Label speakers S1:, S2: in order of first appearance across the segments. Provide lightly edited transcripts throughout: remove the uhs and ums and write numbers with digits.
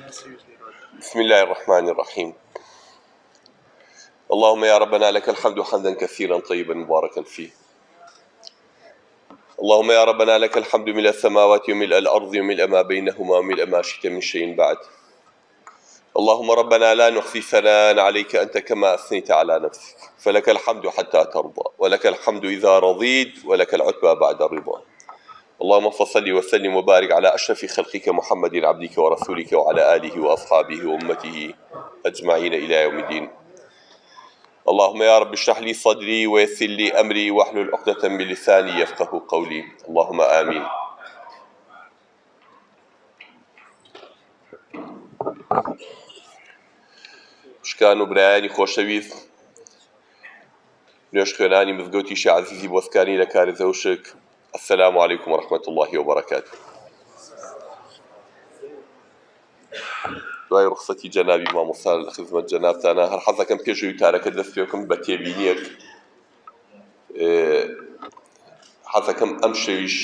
S1: بسم الله الرحمن الرحيم. اللهم يا ربنا لك الحمد حمدا كثيرا طيبا مباركا فيه. اللهم يا ربنا لك الحمد ملء السماوات وملء الأرض وملء ما بينهما وملء ما شئت من شيء بعد. اللهم ربنا لا نحصي ثناء عليك أنت كما أثنيت على نفسك، فلك الحمد حتى ترضى، ولك الحمد إذا رضيت، ولك العتبى بعد الرضا. اللهم فصل وسلم وبارك على أشرف خلقك محمد عبدك ورسولك وعلى آله وأصحابه وأمته أجمعين إلى يوم الدين. اللهم يا رب اشرح لي صدري ويسر لي أمري واحلل عقدة من لساني يفقه قولي. اللهم آمين. شكان وبرایانی خۆشەویست نوێژ خوێنانی مزگەوتی عزیزی بۆسکانی لە کارزەوشک، السلام عليكم ورحمة الله وبركاته. دوای ڕخسەتی جەنابی مامۆستا لە خزمەت جەنابتانە هەر حەزەکەم پێشەوەی وتارەکە دەست پێ بکەم بە تێبینیەک. حەزەکەم ئەم شەویش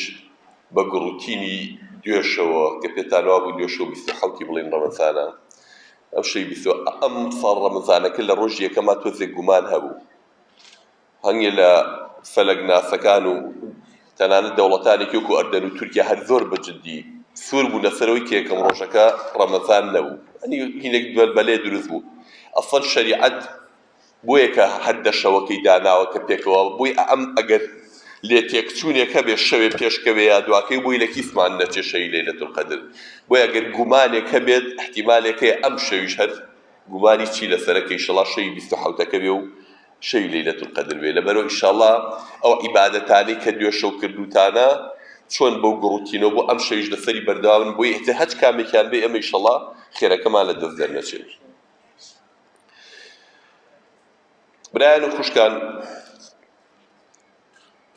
S1: بە گڕوتینی دوێشەوە کە پێتان وا بوو دوێشەوە 27 بڵێن ڕەمەزانە، ئەم شەوی ئەم ساڵ ڕەمەزانەکە لە ڕۆژی یەکەما تۆزێک گومان هەبوو، هەنگێ لە فەلەک ناسەکان و تەنانەت دەوڵەتانێکی وەکو ئەردەن و تورکیا هەر زۆر بەجددی سوور بوو لەسەرەوەی کە یەکەم ڕۆژەکە ڕەمەزان نەبوو، ئەنی هینێک بەلێ دروست بوو. ئەسڵەن شەریعەت بۆیە کە هەر دەشەوەکەی داناوە کە پێکەوە بووی ئەم ئەگەر لێ تێکچوونێک هەبێ شەوێ پێشکەوێ یا دواکەی بووی لە کیسمان نەچێ شەوی لەیلەتولقەدر، بۆیە ئەگەر گومانێک هەبێت احتیمالێکەیە ئەم شەویش هەر گومانی چی لەسەرەکە ئینشەڵڵا شەوی 27ەکە بێ و شەوی لەیلەتولقەدر بێ. لەبەرەوە ئینشەڵڵا ئەو عیبادەتانەی کە دوێشەو کردوتانە چۆن بەو گڕوتینەوە بۆ ئەم شەویش لەسەری بەردەوامن بۆی هێتە هەچ کامێکیان بێ ئەمە ئینشەڵڵا خێرەکەمان لە دەست دەرنەچێت. برایان و خوشکان،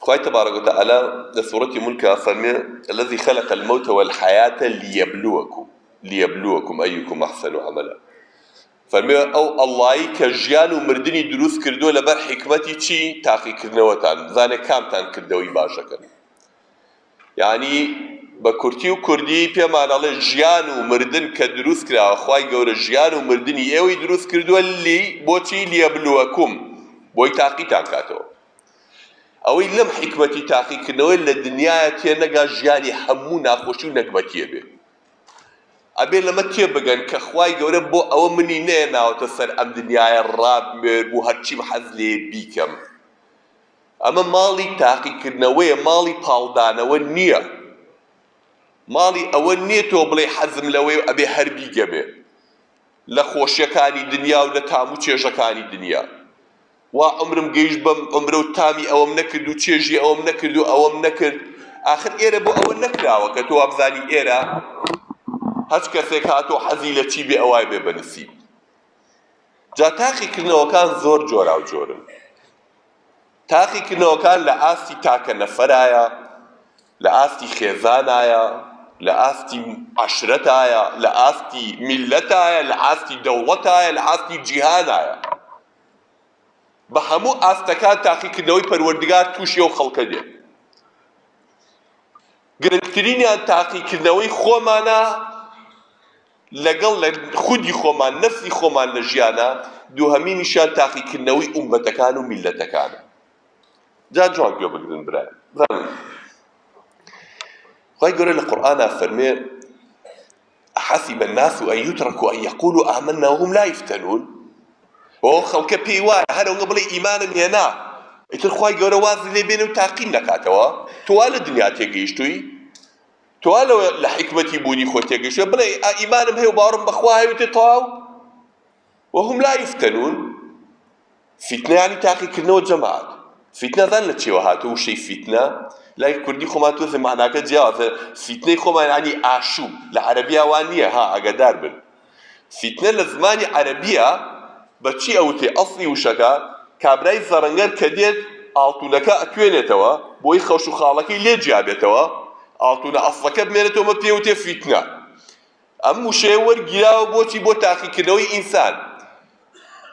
S1: خوای تبارك وتعالى لسورة ملك فرمي الذي خلق الموت والحياة ليبلوكم أيكم أحسن عملا. فرمي أو الله كجيان ومردني دروس كردو لبر حكمتي چي تاقي كردنوتان زاني كامتان كردوي باشكن. يعني بكرتي وكردي بيمان الله جيان ومردن كدروس كرا خوای گور جيان ومردني ايوي دروس كردو اللي بوچي ليبلوكم بوي تاقي تاكاتو. ئەوەی لەم حکمەتی تاقیکردنەوەی لە دنیاە تێنەگا ژیانی هەموو ناخۆشی و نەکبەتیە بێ. ئەبێ لەمە تێبگەن کە خوای گەورە بۆ ئەوە منی نێناوەتە سەر ئەم دنیاە ڕابمێر بوو هەرچیم حەز لێ بیکەم. ئەمە ماڵی تاقیکردنەوەیە، ماڵی پاڵدانەوە نییە، ماڵی ئەوە نییە تۆ بڵێ حەزم لەوەی و ئەبێ هەر بیگەمێ لە خۆشیەکانی دنیا و لە تاموو چێژەکانی دنیا. وا عمرم گەیشت بەم عمرە و تامی ئەوەم نەکرد و چێژی ئەوەم نەکرد و ئەوەم نەکرد. ئاخر ئێرە بۆ ئەوە نەکراوە کە تۆ وابزانی ئێرە هەچ کەسێک هاتۆ حەزی لە چی بێ ئەوای بێ بەنسیب. جا تاقیکردنەوەکان زۆر جۆرا و جۆرن. تاقیکردنەوەکان لە ئاستی تاکە نەفەرایە، لە ئاستی خێزانایە، لە ئاستی عەشرەتایە، لە ئاستی میلەتایە، لە ئاستی دەوڵەتایە، لە ئاستی جیهانایە. بە هەموو ئاستەکان تاقیکردنەوەی پەروەردگار تووشی ئەو خەڵکە دێ. گرنگترینیان تاقیکردنەوەی خۆمانە لەگەڵ لە خودی خۆمان نەفسی خۆمان لە ژیانە، دووهەمینیشیان تاقیکردنەوەی ئومەتەکان و میلەتەکانە. جا جوان گوێ بگرن برایان. خوای گەورە لە قورئانە فەرمێ أحسب الناس أن يتركوا أن يقولوا آمنا وهم لا يفتنون. ئەو خەڵکە پێی وایە هەرەوەگە بڵێ ئیمانم هێنا، ئیتر خوای گەورە وازی لێ بێنێ و تاقیم نەکاتەوە. تۆ وا لە دنیا تێگەیشتووی، تۆ وا لە حکمەتی بوونی خۆ تێگەیشتووە بڵێ ئیمانم هەیە و باوەڕم بەخوا هەیە وتێ تەواو. وهم لا يفتنون. فیتنە یانی تاقیکردنەوە جەماعەت. فیتنە زان لە چێوە هاتووە وشەی فیتنە لای کوردی خۆمان تۆزێ معناکە جیاوازە. فیتنەی خۆمان یانی ئاشوب لە عەرەبییا وان نییە، ها ئاگادار بن. فیتنە لە زمانی عەرەبیە بەچی ئەوتێ ئەسڵی وشەکە کابرای زەڕەنگەر کە دێت ئاڵتونەکە ئەتوێنێتەوە بۆی خەوش و خاڵەکەی لێ جیابێتەوە، ئاڵتونە ئەسڵەکە بمێنێتەوە پێوتێ فیتنە. ئەم وشەیە وەرگیراوە بۆچی بۆ تاقیکردنەوەی ئینسان.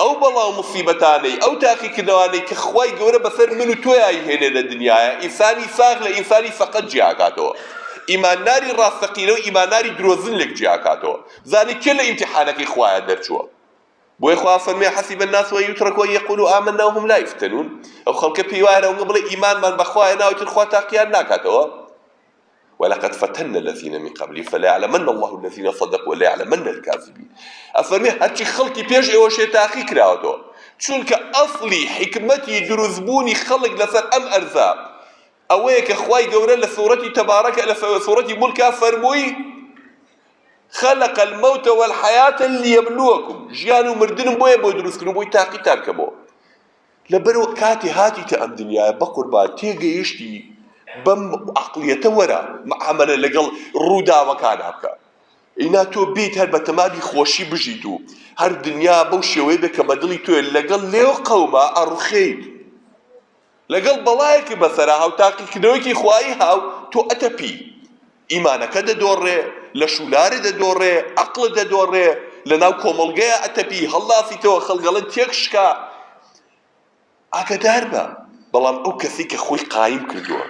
S1: ئەو بەڵاو موسیبەتانەی ئەو تاقیکردنەوانەی کە خوای گەورە بەسەر من و تۆیای هێنێ لە دنیاە، ئینسانی ساغ لە ئینسانی فەقەت جیاکاتەوە. ئیمانداری ڕاستەقینە و ئیمانداری درۆزن لێک جیاکاتەوە زانی کێ لە ئیمتیحانەکەی خوایە دەرچووە بۆیە خوا فەرمێ حەسیبە الناس وەیوترەکوا یەقولوا ئامەنا وهم لا یفتەنون ئەو خەڵکە پێی وایە ئەوە بڵێ ئیمانمان بەخوایە ناوتر خوا تاقییان ناکاتەوە ولقد فتنا الذين من قبل فلا يعلمن الله الذين صدقوا ولا يعلمن الكاذبين أفرمي هرچی خلقی پێش ئێوەشێ تاقی کراوەتەوە چونکە ئەسڵی حکمەتی دروستبوونی خەڵک لەسەر ئەم ئەرزە ئەوەیە کە خوای گەورە لە سوورەتی تەبارەکە لە سوورەتی مولکا فەرمووی خلق الموت والحياة ليبلوكم ژیان و مردنم بۆیە بۆ دروستکردن بۆی تاقیتان کەمەوە لەبەرەوە کاتی هاتیتە ئەم دنیایە بەقوربان تێگەیشتی بەم عەقڵیەتە وەرە معامەلە لەگەڵ ڕووداوەکانە بکە ئینا تۆ بیت هەر بە تەمادی خۆشی بژیت و هەر دنیا بەو شێوەیە بێ کە بەدڵی تۆیە لەگەڵ لێو قەومە ئەڕوخەیت لەگەڵ بەڵایەکی بەسەرا هاو تاقیکردنەوەیەکی خوایی هاو تۆ ئەتەپی ئیمانەکە دەدۆڕێ لە شولارە دەدۆڕێ عەقڵە دەدۆڕێ لەناو کۆمەڵگەیە ئەتەپی هەڵاسیتەوە خەڵگەڵن تێکشکا ئاگادار بە بەڵام ئەو کەسی کە خۆی قایم کردووە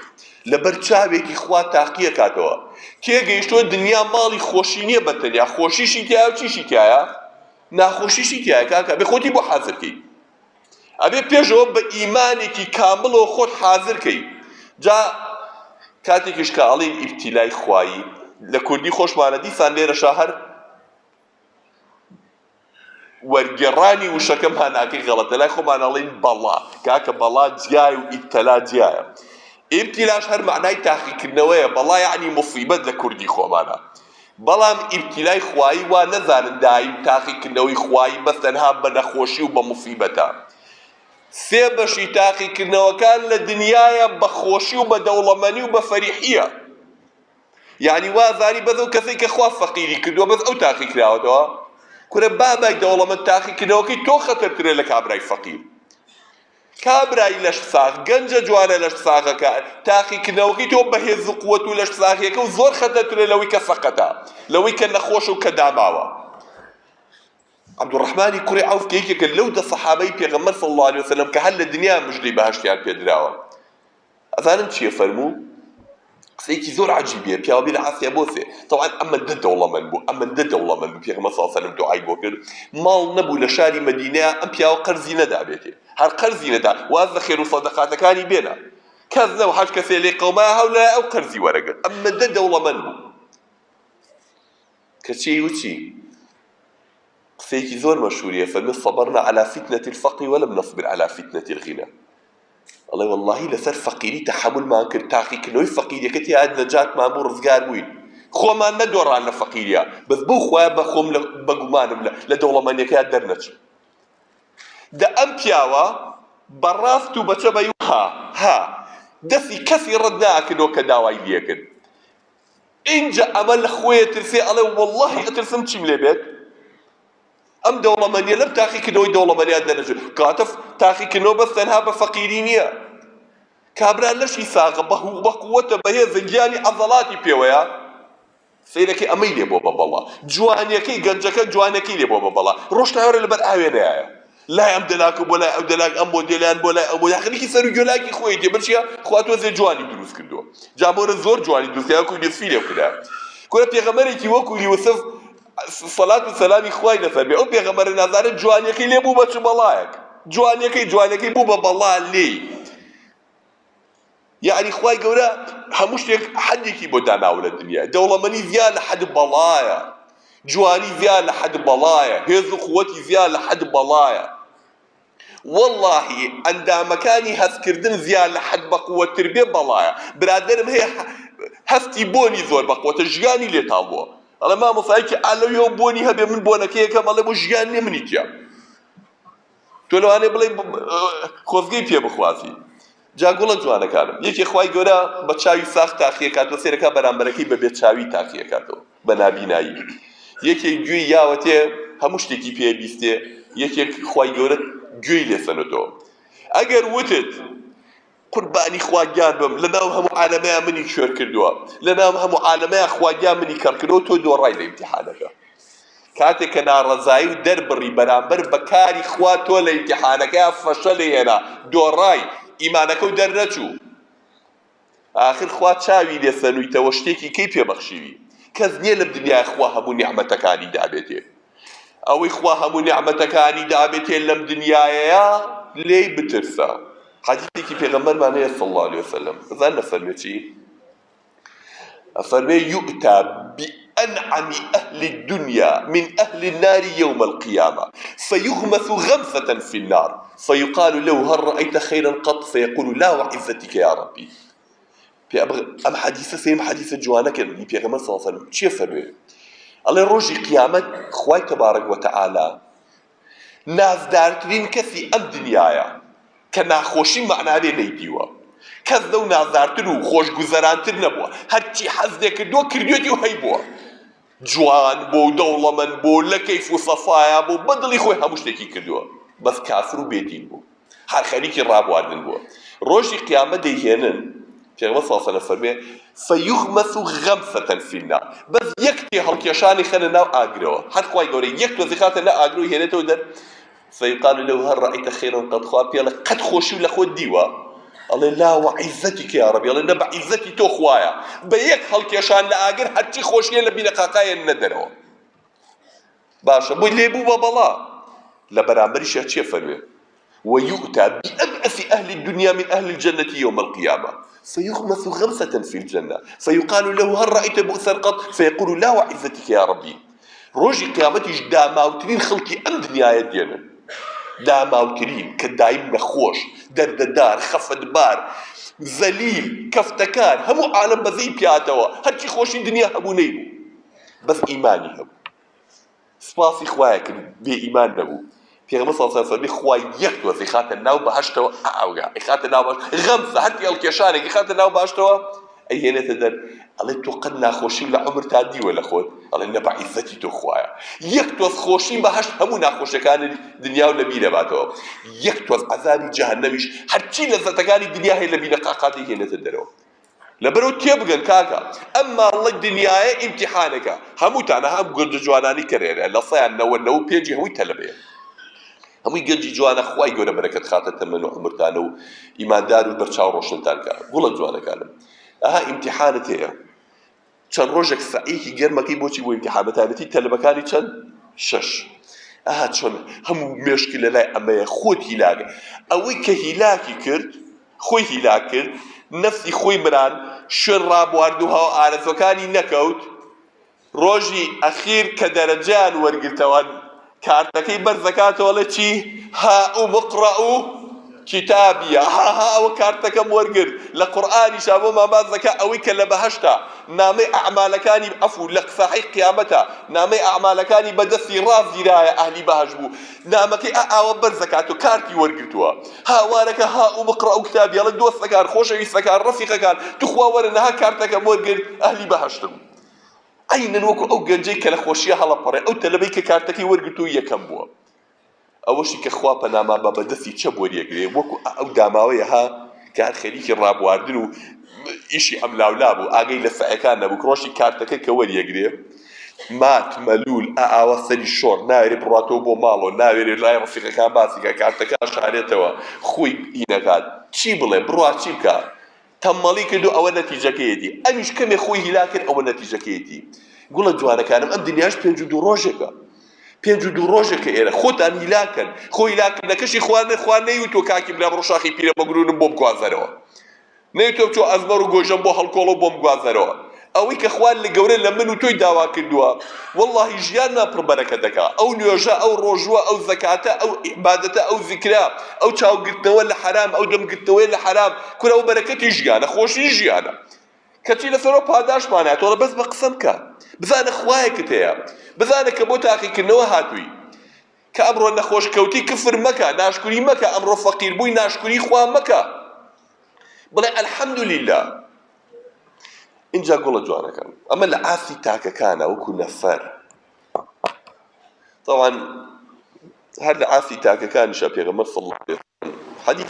S1: لەبەر چاوێکی خوا تاقیە کاتەوە تێگەیشتووە دنیا ماڵی خۆشی نییە بەتەنیا خۆشیشی تایە و چیشی تایە ناخۆشیشی تایە کاکە بێ خۆتی بۆ حازرکەی ئەبێ پێشەوە بە ئیمانێکی کامڵەوە خۆت حازرکەی جا کاتێکیش کە ئەڵێن ئیبتیلای خوایی لە کوردی خۆشمانە دیسان لێرەشا هەر وەرگێڕانی وشەکەم هەناکەی غەڵەتە لای خۆمان ئەڵێن بەڵا کاکە بەڵا جیای و ئیبتەلا جیایە ئیبتیلاش هەر معنای تاقیکردنەوەیە بەڵا یعنی مصیبەت لە کوردی خۆمانە بەڵام ئیبتیلای خوایی وا نەزانن دایم تاقیکردنەوەی خوایی بەس تەنها بە نەخۆشی و بە مصیبەتە سێ بەشی تاقیکردنەوەکان لە دنیایە بە خۆشی و بە دەوڵەمەندی و بە فەریحیە یعنی وازانی بەدەو کەسێک کە خوا فەقیری کردووە بەس ئەو تاقی کراوەتەوە کورە بابای دەوڵەمەند تاقیکردنەوەکەی تۆ خەتەرترە لە کابرای فەقیر کابرای لەش ساغ گەنجە جوانە لەش ساغەکە تاقیکردنەوەکەی تۆ بەهێز و قووەت و لەش ساغیەکە و زۆر خەتەرترە لەوەی کە فەقەتە لەوەی کە نەخۆشە و کە داماوە عەبدوڕەحمانی کوڕی عەوف کە یەکێکە لەو دە سەحابەی پێغەمبەر صلی الله علیه وسلم کە هەر لە دنیا مژدەی بەهەشتیان پێدراوە ئەزانن چییە فەرموو قسەیەکی زۆر عەجیبیە پیاوەبی لە عاسیا بۆسێ تەواان ئەمەندە دەوڵەمەند بوو ئەمەندە دەوڵەمەند بوو پێغەمبەر صلی الله علیه وسلم دوعای بۆ کرد ماڵ نەبوو لە شاری مەدینەیە ئەم پیاوە قەرزی نەدابێتێ هەر قەرزی نەدا واز لە خێر و سەدەقاتەکانی بێنە کەس نەوە هەر کەسێ لێ قەومایە هەولایە ئەو قەرزی وەرەگرت ئەمەندە دەوڵەمەند بوو کە چی وچی قسەیەکی زۆر مەشهوریە فەرمێ صەبەرنا عەلا فتنة الفەقر وەلەم نەصبر عەلا فتنة الغینە ئەڵێ وەڵڵاهی لەسەر فەقیری تەحەمولمان کرد تاقیکردنەوەی فەقیریەکە تیا نەجاتمان بوو ڕزگار بووین خۆمان نەدۆڕان لە فەقیریە بەس بەو خوایە بە خۆم بە گومانم لە دەوڵەمەندیەکەیان دەرنەچم دە ئەم پیاوە بەڕاست و بەچە بەی ها دەستی کەسی ڕەت ناکردەوە کە داوای لێ کرد اینجا ئەمە لە خۆیە ترسێ ئەڵێ وەڵڵاهی ئەترسم چیم لێ بێت ئەم دەوڵەمەندیە لەم تاقیکردنەوەی دەوڵەمەندیان دەرنەچێت کاتە تاقیکردنەوە بەس تەنها بە فەقیری نییە کابرا لەشی ساغە بە قووەتە بەهێزە گیانی عەزەڵاتی پێوەیە سەیرەکەی ئەمەی لێ بۆ بە بەڵا جوانیەکەی گەنجەکە جوانەکەی لێ بۆ بە بەڵا ڕۆژتاوەرە لەبەر ئاوێنەیە لای ئەم دەلاکە بۆ لای ئەو دەلاک ئەم مۆدێلیان بۆ لای ئەو مۆدێلێکی سەر و گۆلاکی خۆی دێ بچیە خوا تۆزێ جوانی دروست کردووە جابۆرە زۆر جوانی دروستکردووە کوی دەسفی لێ کرا کورە پێغەمبەرێکی وەکو یوسف سەڵات و سەلامی خوای لەسەر بێ ئەو پێغەمبەرە نازانێت جوانیەکەی لێ بوو بە چ بەڵایەک جوانیەکەی بوو بە بەڵا لێی یعنی خوای گەورە هەموو شتێک حەدێکی بۆ داناوە لە دنیا دەوڵەمەندی زیاد لە حەد بەڵایە جوانی زیاد لە حەد بەڵایە هێز و قووەتی زیاد لە حەد بەڵایە وەڵڵاهی ئەندامەکانی هەستکردن زیاد لە حەد بە قووەتتر بێ بەڵایە برادەرم هەیە هەستی بۆنی زۆر بە قووەتە ژیانی لێتان بووە ئەڵێ مامۆستایەکی ئالەویەوە بۆنی هەبێ من بۆنەکەیەکەم ئەڵێ بۆ ژیان نێ منیتیا تۆ لەوانێ بڵێ خۆزگەی پێ بخوازی جا گوڵە جوانەکانم یەکێ خوای گەورە بە چاوی ساخت تاقیەکاتەوە سێرەکە بەرامبەرەکەی بەبێ چاوی تاقیەکاتەوە بە نابینایی یەکێک گوێی یاوەتێ هەموو شتێکی پێویستێ یەکێک خوای گەورە گوێی لێسەنێتەوە ئەگەر وتت قوربانی خواگیان بم لەناو هەموو عالەمەیە منی کوێر کردووە لەناو هەموو عالەمەیە خواگیان منی کەڕ کردەوە تۆ دۆڕای لە ئیمتیحانەکە کاتێک کە ناڕەزایی و دەربڕی بەرامبەر بە کاری خوا تۆ لە ئیمتیحانەکەیە فەشە لێهێنا دۆڕای ئیمانەکە و دەرنەچوو آخر خوا چاوی لێ سەنوویتەوە شتێکی کەی پێبەخشیوی کەس نییە لەم دنیای خوا هەموو نیعمەتەکانی دابێتێ ئەوەی خوا هەموو نیعمەتەکانی دابێتێ لەم دنیایەیە لێی بترسە حەدیثێکی پێغەمبەرمان هەیە صلی الله عليه وسلم بزان نەفەرمێ چی أفرمي يؤتى بأنعم أهل الدنيا من أهل النار يوم القيامة فيغمس غمسة في النار فيقال له هل رأيت خيرا قط فيقول لا وعزتك يا ربي أم حديثة سيم حديثة جوانا كان يبيغمر صلى الله عليه وسلم چي فرمي الله روجي قيامت خواي تبارك وتعالى ناز دارترين كثي أم دنيايا كناخوشي معنا لي نيديوا کەس لەو نازدارتر و خۆشگوزەرانتر نەبووە هەرچی حەز لێ کردووە کردوێتی و هەیبووە جوان بۆ دەوڵەمەند بۆ لە کەیف و سەفایە بۆ بەدڵی خۆی هەموو شتێکی کردووە بەس کافر و بێدین بوو هەر خەریکی ڕابواردن بووە ڕۆژی قیامەت دەیهێنن پێغەمبەر صلی الله عليه وسلم فەرمێ فەیغمەس غەمسەة فی النار بەس یەک تێ هەڵکێشانی خەنە ناو ئاگرەوە هەر خوای گەورە یەک تۆزی خاتە ناو ئاگر و هێنێتەوە دەر فیقال له هل رأيت خيرا قد خوا پێڵێ قەت خۆشی لە خۆت دیوە الله لا وعزتك يا ربي الله نبع عزتي تو خوايا بيك هالكيشان لاجر هرتي خوشيه لبينا قاقايا ندرو باشا بو ليبو بابلا لبرامبري شي فرمي ويؤتى بأبأس أهل الدنيا من أهل الجنة يوم القيامة فيغمس غمسة في الجنة فيقال له هل رأيت بؤسا قط فيقول لا وعزتك يا ربي روجي قيامتي داماوترين خلقي أم دنيا يدينا داماوترين كدايم نخوش درددار خفدبار ذليل كفتكار همو عالم بذي بياتوا هرشي خوشي دنيا همو نيبو بس إيماني همو سپاسی خواه کرد بێ ئیمان نەبوو پێغەمبەر صلی الله علیه و سلم خوای یەک دۆزی خاتە ناو بەهەشتەوە ئاوگا خاتە ناو بەهەشت غەمزە هەرکی هەڵکێشانێکی خاتە ناو بەهەشتەوە ئەیهێنێتە دەر ئەڵێ تۆ قەت ناخۆشی لە عومرتا دیوە لە خۆت ئەڵێ نە بە عیزەتی تۆ خوایە یەک تۆز خۆشی بەهەشت هەموو ناخۆشیەکانی دنیا و لە بیر دەباتەوە یەک تۆز عەزابی جەهەنەمیش هەرچی لەزەتەکانی دنیا هەیە لە بینە قاقات دەیهێنێتە دەرەوە لەبەرەوە تێبگەن کاکە ئەمما ئەڵڵە دنیایە ئیمتیحانێکە هەمووتانە هەم گەنج جوانانی کەرێرە لە سەیان نەوە پێنجی هەمووی تەلەبەیە هەمووی گەنجی جوانە خوای گەورە بەرەکەت خاتە تەمەن و عومرتانە و ئیماندار و بەرچاو ڕۆشنتان کە گوڵە جوانەکانم ئەها ئیمتیحانت هەیە چەند ڕۆژێک سەعیکی گەرمەکەی بۆچی بۆ ئیمتیحان بەتایبەتی تەلەبەکانی چەند 6 ئەها چۆن هەموو مێشکی لە لای ئەمەیە خۆت هیلاکە ئەوەی کە هیلاکی کرد خۆی هیلاک کرد نفسی خۆی مران شوێن ڕابواردن و هەوا ئارەزوەکانی نەکەوت ڕۆژی ئەخیر کە دەرەجیان وەرگرتەوە کارتەکەی بەرزەکاتەوەڵێ چی هاؤم اقرءوا کتابیە ها ئەوە کارتەکەم وەرگرت لە قورئانیشا بۆمان باس دەکا ئەوەی کە لە بەهەشتا نامەی ئەعمالەکانی ئەفو لە ساحەی قیامەتە نامەی ئەعمالەکانی بەدەستی ڕازگیرایە ئەهلی بەهەشت بوو نامەکەی ئاوە بەرزەکات و کارتی وەرگرتووە هاوارەکە هاؤم اقرءوا کتابیە لە دۆستەکان خۆشەویستەکان ڕەفیقەکان توخوا وەرن ها کارتەکەم وەرگرت ئەهلی بەهەشتم عینەن وەکو ئەو گەنجەی کە لە خۆشیە هەڵەپەڕێ ئەو تەلەبەی کە کارتەکەی وەرگرتو یەکەم بووە ئەوەشی کە خوا پەناما بە بەدەستی چە وەریەگرێ وەکو ئەو داماوەیە ها کە هەر خەریکی ڕابواردن و ئیشی ئەم لاولا بوو ئاگەی لە سەعەکان نەبوو ڕۆژی کارتەکە کە وەریەگرێ مات مەلول ئاوە سەری شۆڕ ناوێرێ بڕاتەوە بۆ ماڵەوە ناوێرێ لای ڕەفیقەکان باسیکە کارتەکە شارێتەوە خۆی ئینەکات چی بڵێ بڕوا چی بکە تەمەڵی کردو ئەوە نەتیجەکەیەتی ئەمیش کەمێ خۆی هیلا کرد ئەوە نەتیجەکەیەتی گوڵە جوانەکانم ئەم دنیاش 52 ڕۆژێکە 52 ڕۆژێکە ئێرە خۆتان هیلاکەن خۆ هیلاکردنەکەشی خوان نەیوتۆ کاکی بلا بڕۆ شاخی پیرە بەگرونم بۆم گوازەرەوە نەیوتۆ بچۆ ئەزمەر و گۆژەم بۆ هەڵکۆڵە بۆم گوازەرەوە ئەوەی کە خوان لە گەورە لە من و تۆی داوا کردووە وەڵڵاهی ژیان ناپڕ بەرەکە دەکا ئەو نوێژە ئەو ڕۆژوە ئەو زەکاتە ئەو عیبادەتە ئەو زیکرا ئەو چاوگرتنەوە لە حرام ئەو دەمگرتنەوەی لە حرام کورە ئەو بەرەکەتی ژیانە خۆشی ژیانە کەچی لەسەرەوە پاداشمانە تۆڵە بەس بە قسەم کە بزانە خوایەکت هەیە بزانە کە بۆ تاقیکردنەوە هاتووی کە ئەمڕۆ نەخۆشکەوتی کفر مەکە ناشکوری مەکە ئەمڕۆ فەقیر بووی ناشکوری خوا مەکە بڵێ ئەلحەمدولیلا اینجا گوڵە جوانەکەم ئەمە لە ئافی تاکەکانە وەکو نەفەر طبعا هەر لە ئافی تاکەکانیشە پێغەمبەر صلی الله علیه وسلم حەدیث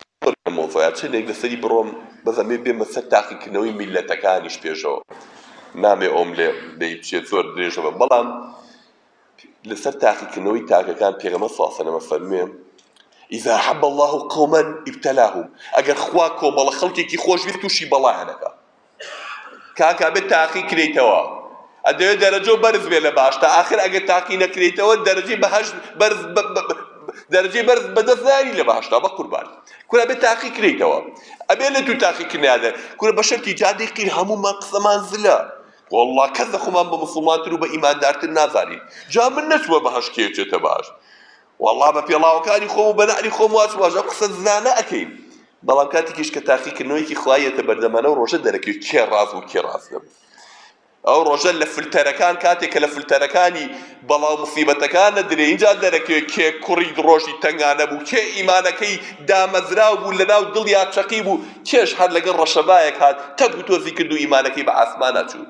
S1: مۆزەیە چێنێک لەسەری بڕۆم بەزەمێ بێمە سەر تاقیکردنەوەی میلەتەکانیش پێشەوە نامێ ئەوم لێ بچێت زۆر درێژەوە بەڵام لەسەر تاقیکردنەوەی تاکەکان پێغەمبەر صلی الله علیه وسلم فەرمووێ إذا حب الله قوما ابتلاهم ئەگەر خوا کۆمەڵە خەڵکێکی خۆش بێت تووشی بەڵایانەکە کاکا بێت تاقی کرێیتەوە ئەدەوێت دەرەجە و بەرز بێ لە باش تا ئاخر ئەگەر تاقی نەکرێیتەوە دەرەجەی بەهەشت دەرەجەی بەرز بەدەست ناری لە باشتا بە قوربان کورە بێت تاقی کرێیتەوە ئەبێ لە تو تاقی کردنیادە کورە بە شەرتی جادەی قیر هەموومان قسەمان زلە والله کەس لە خۆمان بە موسڵمانتر و بە ئیماندارتر نازانین جا من نەچووە بەهەشت کێچێتە باش والله بە پێڵاوەکانی خۆم و بە نەعلی خۆم واچ واژە قسە زانە ئەکەین بەڵام کاتێکیش کە تاقیکردنەوەیەکی خوایەتە بەردەمانە و ڕۆژە دەرەکەوێت کێ ڕاست و کێ ڕاست نەبوو ئەو ڕۆژە لە فلتەرەکان کاتێک کە لە فلتەرەکانی بەڵاو موسیبەتەکانە درێ اینجا دەرەکەوێت کێ کوڕی ڕۆژی تەنگانە بوو کێ ئیمانەکەی دامەزراو بوو لەناو دڵیا چەقی بوو کێش هەر لەگەڵ ڕەشەبایەک هات تەک و تۆزی کرد و ئیمانەکەی بە ئاسمان ناچوو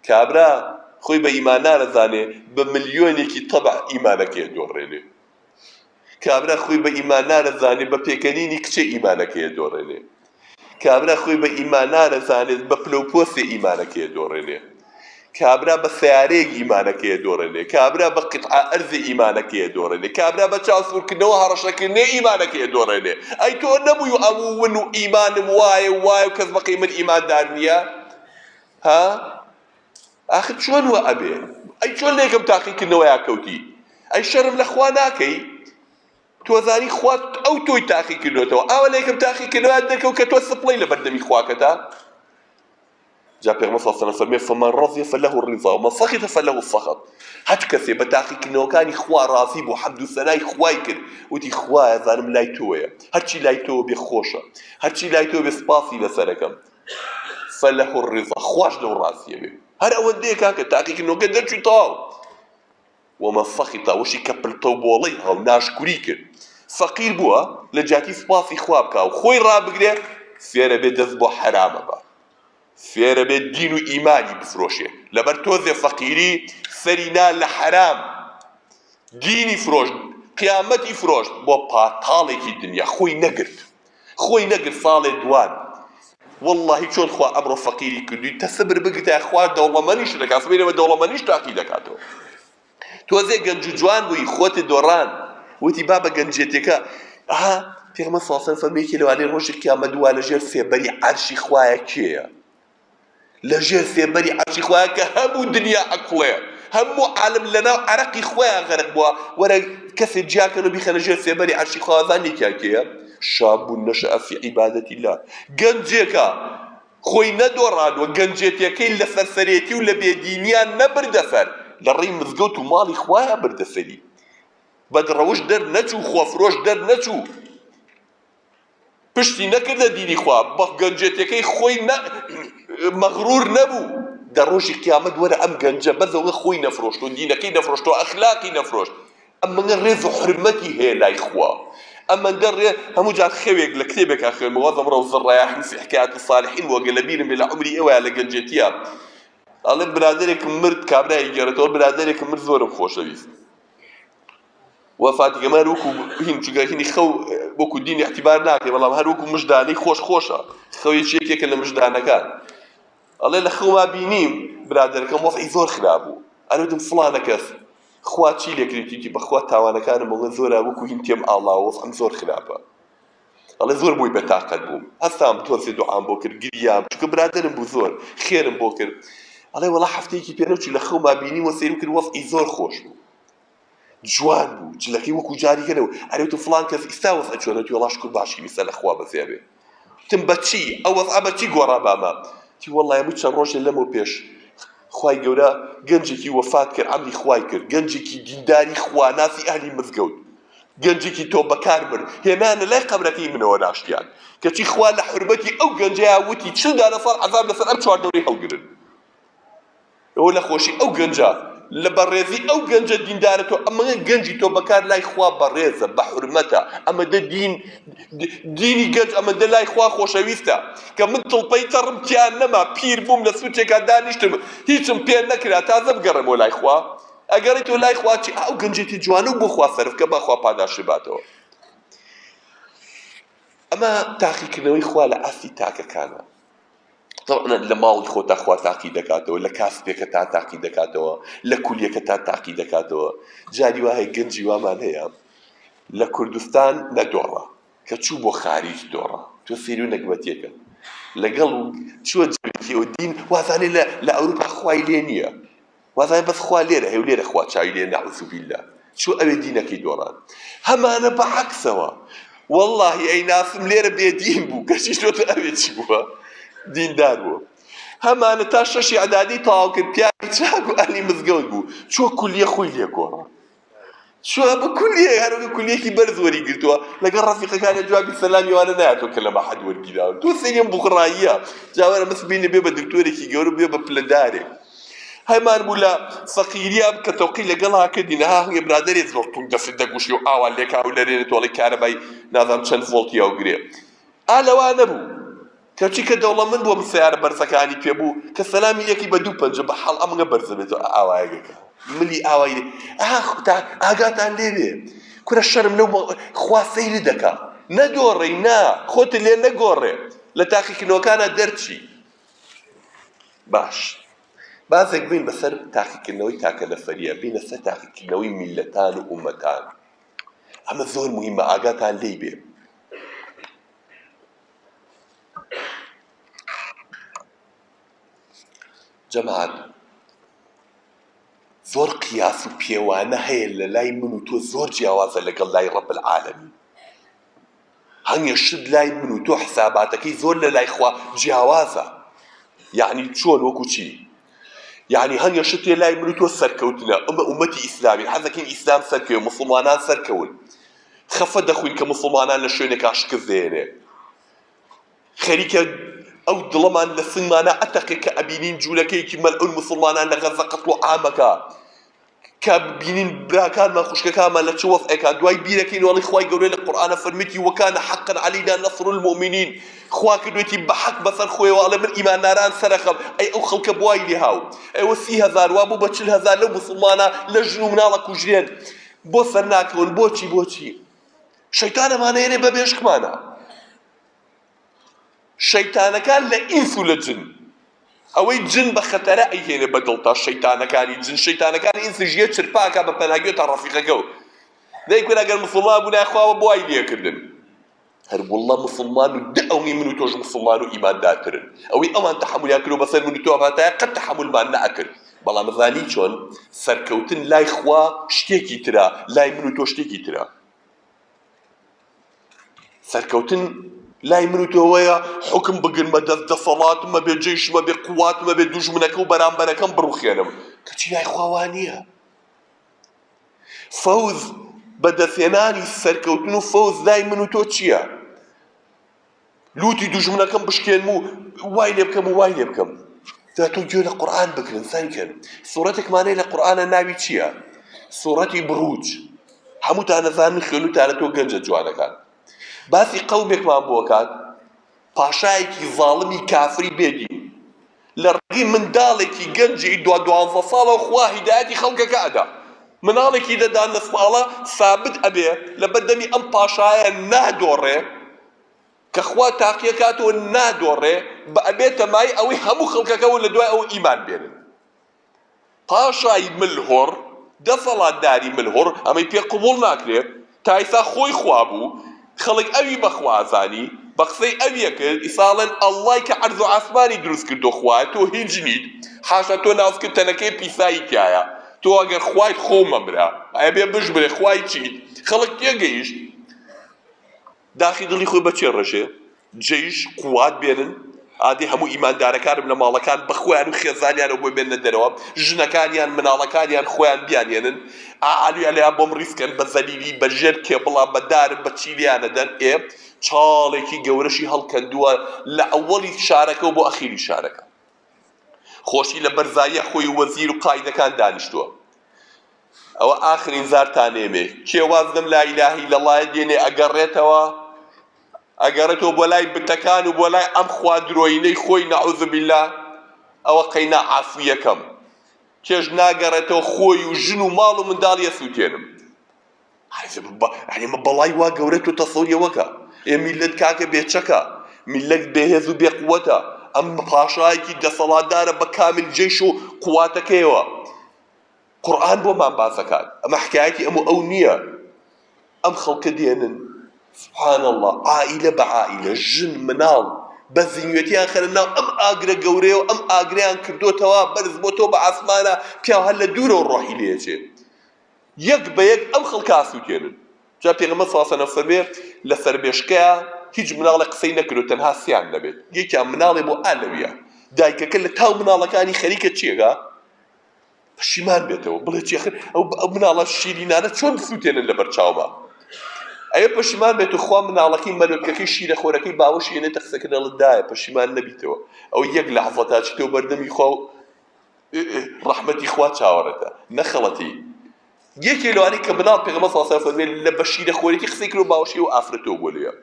S1: کابرا خۆی بە ئیمان نارەزانێ بە ملیۆنێکی تەبع ئیمانەکەی دۆڕێنێ کابرا خۆی بە ئیمان نارەزانێ بە پێکەنینی کچێ ئیمانەکەی دۆڕێنێ کابرا خۆی بە ئیمان نارەزانێت بە پلەپۆسی ئیمانەکەی دۆڕێنێ کابرا بە سیارەیەک ئیمانەکەی دۆڕێنێ کابرا بە قیطعە ئەرزی ئیمانەکەی دۆڕێنێ کابرا بە چاوسوورکردنەوە هەڕەشەکردنێ ئیمانەکەی دۆڕێنێ ئەی تۆ نەبووی و ئەموو ون و ئیمانم وایە و کەس بەقی من ئیماندار نییە ها ئاخر چۆن وە ئەبێ ئەی چۆن لە یەکەم تاقیکردنەوەیە کەوتی ئەی شەرم لە خوا ناکەی تۆزانی خوات ئەو تۆی تاقی کردوێتەوە ئاوە لە یەکەم تاقیکردنەوە دەکەوت کە تۆ سپڵەی لە بەردەمی خواکەتە جا پێغەمبەر صلی الله علیه و سلم فمن رضي فله الرضا ومن سخط فله السخط هەر کەسێ بە تاقیکردنەوەکانی خوا ڕازی بوو حەمد و سەنای خوای کرد وتی خوایە زانم لای تۆیە هەرچی لای تۆ بێ خۆشە هەرچی لای تۆ بێ سپاسی لەسەرەکەم فله الرضا خوش لەو ڕازیە بێ هەر ئەوەندەیە کاکە تاقیکردنەوەکە دەرچوویتەواو ومن سخط وشی کە پلتە و بۆڵەی هەڵ ناشکوری کرد فەقیر بووە لە جاتی سپاسی خوا بکە و خۆی ڕابگرێ فێرە بێ دەست بۆ حرامە بە فێرە بێ دین و ئیمانی بفرۆشێ لەبەر تۆزێ فەقیری سەرینا لە حرام دینی فرۆشت قیامەتی فرۆشت بۆ پاتاڵێکی دنیا خۆی نەگرت ساڵێ دوان واللهی چۆن خوا ئەمڕۆ فەقیری کردووی تەسەبر بگرتە خوا دەوڵەمەنیش دەکات سبەیلەوە دەوڵەمەنیش تاقی دەکاتەوە تۆزێ گەنج و جوان بووی خۆتت دۆڕان وتی بابە گەنجێتێکە پێغەمبەر صلی الله علیه و سلم فەرمێکی لەوانەیە ڕۆژی قیامەت دوا لەژێر فێبەری عەرشی خوایە کێیە لەژێر فێبەری عەرشی خوایە کە هەموو دنیا ئەکوڵێ هەموو عالم لەناو عەرەقی خۆیان غەرق بووە وەرە کەسێک جیاکەن و بیخە لەژێر فێبەری عەرشی خوا زانێکیان کێیە شاب نەشأ فی عیبادەتی الله گەنجێکە خۆی نەدۆڕانوە گەنجێتەکەی لە سەرسەرێتی و لە بێدینیان نەبردە سەر لە ڕێی مزگەوت و ماڵی خوایە بردە سەری بەدڕەوش دەرنەچوو خۆفرۆش دەرنەچوو پشتی نەکردە دینی خوا بە گەنجێتەکەی خۆی مەغرور نەبوو دە ڕۆژی قیامەت وەرە ئەم گەنجە بەزەوە خۆی نەفرۆشت و دینەکەی نەفرۆشت و ئەخلاقی نەفرۆشت ئەمەنگە ڕێز و حرمەتی هەیە لای خوا ئەمەندە ڕێ هەموو جار خەوێک لە کتێبێکا خوێنمەوە دەمڕە و زڕایاحین فی حکایەت الصالحین وەگە لە بیرم لە عومری ئێوەیە لە گەنجێتیە ئەڵێ برادەرێکم مرد کابرای گێڕێتەوە برادەرێکم مرد زۆرم خۆشەویست وفاتی کەمە هەروەکو هین چونکە هینی خەو وەکو دینی اعتیبار ناکەی بەڵام هەروەکو مژدانەی خۆشە خەوی یەکێکە لە مژدانەکان ئەڵێ لە خەوما بینیم برادەرەکەم وەزعی زۆر خراپ بوو ئەنوتم فڵانە کەس خوا چی لێکرێتیتی بەخوا تاوانەکانم بەڵێ زۆرە وەکو هین تێم ئاڵاوە وەزعم زۆر خراپە ئەڵێ زۆر بووی بەتاقەت بووم هەستام تۆزێ دوعام بۆ کرد گریام چونکە برادەرم بوو زۆر خێرم بۆ کرد ئەڵێ وەڵا هەفتەیەکی پێ نەچوو لە خەوما بینیم وە سەیرم کرد وەزعی زۆر خۆش بوو جوان بوو جلەکەی وەکو جاری کەنەوە ئەرێتو فڵان کەس ئیستا وەزعە چۆنەتی وەڵا شکر باشی ویسە لە خوا بەزێ بێ تم بەچی ئەو وەزعە بەچی گۆڕا بامە تی وەڵای هەموو چەند ڕۆژێ لەمە پێش خوای گەورە گەنجێکی وەفات کرد ئەمری خوای کرد گەنجێکی دینداری خواناسی ئەهلی مزگەوت گەنجێکی تۆ بەکار برد هێنانە لای قەبرەکەی منەوە ناشتیان کەچی خوا لە حورمەتی ئەو گەنجەیە وتی 40 ساڵ عەزاب لەسەر ئەم چواردەورەی هەڵگرن ئەوە لە خۆشی ئەو گەنجە لە بەڕێزی ئەو گەنجە دیندارە تۆ ئەمە گەنجی تۆ بەکار لای خوا بەڕێزە بە حورمەتە ئەمەدە دینی گەنج ئەمەدە لای خوا خۆشەویستە کە من تڵپەی تەڕم تیان نەما پیر بووم لە سوچێکا دانیشتم هیچم پێ نەکرا تازە بگەڕێمەوە لای خوا ئەگەڕی تۆ لای خوا چی ئەو گەنجێتی جوانە و بۆ خوا سەرفکە با خوا پاداشی باتەوە ئەمە تاقیکردنەوەی خوا لە ئاستی تاکەکانە طبعا لە ماڵی خۆتا خوا تاقی دەکاتەوە لە کاسبێکە تا تاقی دەکاتەوە لە کولیەکە تا تاقی دەکاتەوە جاری وایە گەنجی وامان هەیە لە کوردستان نەدۆڕە کە چوو بۆ خارج دۆڕە تۆ سێری و نەکبەتیەکە لەگەڵ چوە جێکی و دین وازانێ لە ئەوروپا خوای لێ نییە، وازانێ بەس خوا لێرە هێو لێرە خوا چاوی لێ نەعوذ بالله چوە ئەوێ دینەکەی دۆڕان. هەمانە بەعەکسەوە واللهی ئەی ناسم لێرە بێدین بوو کەچی شۆتە ئەوێ چی بووە دیندار بوو. هەمانە تا شەشی عەدادی تەواو کرد پیاوی چاک و ئەهلی مزگەوت بوو چوە کولیە خۆی لێ گۆڕا، چوە بە کولیە هەروەکە کولیەکی بەرز وەری گرتووە لەگەڵ ڕەفیقەکانی جوابی سەلامی وانە نایەتەوە کە لە مەحەد وەرگیراون. تۆ سەریم بوغڕاییە جاوارە مەس بینە بێ بە دکتۆرێکی گەورە بێ بە پلەدارێک. هەمان بوو لە فەقیریە کە تەوقی لەگەڵا کردینە ها هەنگێ برادەرێ زۆر توند دەست دەگوشی و ئاوا لێکا و لەرێنێ تۆڵی کارەبای نازانم چەند ڤۆڵتی ئەوگرێ. ئالەوا نەبوو کەچی کە دەوڵەمەند بووە سیارە بەرزەکانی پێبوو کە سەلامی یەکی بە دوو پەنجە بە حەڵ ئەمەگە بەرزە بێتەوە ئاوایەکەکە ملی ئاوای لێ ئاگاتان لێوێ کورە شەرم لەو خوا سەیری دەکا نەدۆڕێی نا خۆتە لێ نەگۆڕێ لە تاقیکردنەوەکانە دەرچی. باش بازێک بین بەسەر تاقیکردنەوەی تاکە نەفەریە بینە سەر تاقیکردنەوەی میلەتان و ئومەتان. ئەمە زۆر موهیمە ئاگاتان لێی بێ. جەماعەت زۆر قیاس و پێوانە هەیە لە لای من و تۆ زۆر جیاوازە لەگەڵ لای ڕەب العالەمین. هەنگێ شت لای من و تۆ حساباتەکەی زۆر لە لای خوا جیاوازە. یعنی چۆن وەکو چی؟ یعنی هەنگێ شتێ لای من و تۆ سەرکەوتنە ئەمە ئومەتی ئیسلامی حەزەکەین ئیسلام سەرکەوێ موسڵمانان سەرکەون خەفە دەخوین کە موسڵمانان لە شوێنێکا شکست دێنێ خەریکە ئەو دڵەمان لە سنگمانە ئەتەقێ کە ئەبینین جوولەکەیەکی مەلعون موسڵمانان لە غەزە قەتڵ و عامەکە کە بینین براکانمان خوشکەکانمان لە چ وەضعێکا دوای بیرەکەین وەڵی خوای گەورەی لە قورئانە فەرمیێتی وەکانە حەقا عەلەینە نەصر المؤمنین خوا کردوێتی بە حەق بەسەر خۆیەوە ئەڵێ من ئیمانداران سەرەخەم. ئەی ئەو خەڵکە بوای لێهاو ئێوە 30,000 وا بوو بە 40,000 لەو موسڵمانە لە ژن و مناڵە کوژرێن بۆ سەر ناکەون بۆچی شەیتانەمانەیەنێ بە بێشکمانە. شەیتانەکان لە ئینس و لە جن ئەوەی جن بە خەتەرە ئەیهێنێ بەدڵتا شەیتانەکانی جن شەیتانەکانی ئینسژیە چرپاکە بە پەناگوێتە ڕەفیقەکە و دەیکوێن ئەگەر مسڵمان بوو نایخواوە بۆای لێکردن هەر وڵڵا مسڵمان و دە ئەوەی من و تۆش مسڵمان و ئیماندارترن ئەوەی ئەوان تەحەمولیان کردو بەسەر من و تۆ هاتایە قەت تەحەمولمان نەئەکرد. بەڵام زانی چۆن سەرکەوتن لای خوا شتێکی ترە لای من و تۆ شتێکی ترە. سەرکەوتن لای من و تۆوەیە حکم بگرن مە دەسەڵاتم مەبێ جێیشم مەبێ قوواتم مەبێ دوژمنەکە و بەرامبەرەکەم بڕوخێنم کەچی لای خوا وا نییە. فەوز بەدەستێنانی سەرکەوتن و فەوز لای من و تۆ چییە؟ لوتی دوژمنەکەم بشکێنم و وای لێ بکەم و وای لێ بکەم. دا تۆ گوێ لە قورئان بگرن سەرکەن. سوورەتێکمانەیە لە قورئانە ناوی چییە؟ سوورەتی بروج. هەمووتان نەزانن خوێنوتانە تۆ گەنجە جوانەکان. باسی قەومێکمان بۆکات پاشایەکی زاڵمی کافری بێدین لە ڕێگەی منداڵێکی گەنجی 12 ساڵە خوا هیدایەتی خەڵکەکە ئەدا مناڵێکی دەدا نەسماڵە ثابت ئەبێ لە بەردەمی ئەم پاشایە نادۆڕێ کە خوا تاقیەکاتەوە نادۆڕێ بە ئەبێتە مای ئەوەی هەموو خەڵکەکەەوە لە دوای ئەوە ئیمان بێنن. پاشای ملهۆڕ دەسەڵاتداری ملهۆڕ ئەمەی پێ قبوڵ ناکرێ تا ئێستا خۆی خوا بوو خەڵک ئەوی بەخوازانی بە قسەی ئەویە کرد ئیساڵەن ئەڵڵای کە عەرز و ئاسمانی دروست کردۆ خوایە تۆ هیچ نیت حاشا تۆ ناوسکردنەکەی پیسایی تایە تۆ ئەگەر خوای خۆ مەمرا ئایا بێ بژبرێ خوای چیت خەڵک تێگەیشت داخی دڵی خۆی بەچێ ڕەشێ جێیش قووات بێنن ئادێ هەموو ئیماندارەکانم لە ماڵەکان بە خۆیان و خێزانیانەوە بۆ بێنە دەرەوە ژنەکانیان مناڵەکانیان خۆیان بیانێنن ئالویان لێیان بۆم ڕیسکەن بە زەلیلی بە ژێر کێبڵا بە دارن بە چیلیانەدەن چاڵێکی گەورەشی هەڵکەندووە لە ئەوەڵی شارەکە و بۆ ئەخیری شارەکە خۆشی لە بەرزاییە خۆی وەزیر و قایدەکان دانیشتووە. ئەوە ئاخرین زارتانێمێ کێوازدەم لا ئیلاهە ئیلەڵڵایە دێنێ ئەگەڕێتەوە ئەگەڕێتەوە بۆ لای بتەکان و بۆ لای ئەم خوا درۆینەی خۆی نەعوذ بالله ئەوە قەینا عافویەکەم کێش ناگەڕێتەوە خۆی و ژن و ماڵ و منداڵیە سووتێنم. من بەڵای وا گەورە تۆ تەسەوریەوەکە میلەت کاکە بێچەکە میلەت بێهێز و بێقووەتە ئەم پاشایەکی دەسەڵاتدارە بە کامل جێش و قوواتەکەیەوە. قورئان بۆمان باسەکات ئەمە حکایەتی ئەو نییە. ئەم خەڵکە دێنن سبحان الله عائلە بە عائلە ژن مناڵ بە زیینوێتیان خەرە ناو ئەم ئاگرە گەورەیە و ئەم ئاگریان کردوتەوە بەرز بۆ تۆ بە ئاسمانە پیا هەر لە دوورەوە ڕۆحی لێچێ یەک بە یەک ئەم خەڵکە ئاسووتێنن جا پێغەمبەر صلی الله علیه و فەرمێ لە سەربێشکەیە هیچ مناڵە قسەی نەکرد تەنها سیان نەبێت یەکیان مناڵێ بۆ ئالەویە دایکەکە لە تاو مناڵەکانی خەریکە چیەکە پشیمان بێتەوە بڵێ چێخر ئەو مناڵە شیرینانە چۆن بسووتێنن لە بەرچاومە ئەوە پشیمان بێت و خوا مناڵەکەی مەلۆکەکەی شیرەخۆرەکەی باوەشی هێنێتە قسەکە دەڵێت دایە پشیمان نەبیتەوە ئەو یەک لەحظە تا چیتەوە بەردەمی خوا و ڕەحمەتی خوا چاوەڕێتە نەخەڵەتی یەکێ لەوانەی کە مناڵ پێغەمبەر صلی الله علیه و فەرمێ لە بە شیرەخۆرێتی قسەی کرد و باوەشی و ئافرەتەوە بۆ لێیە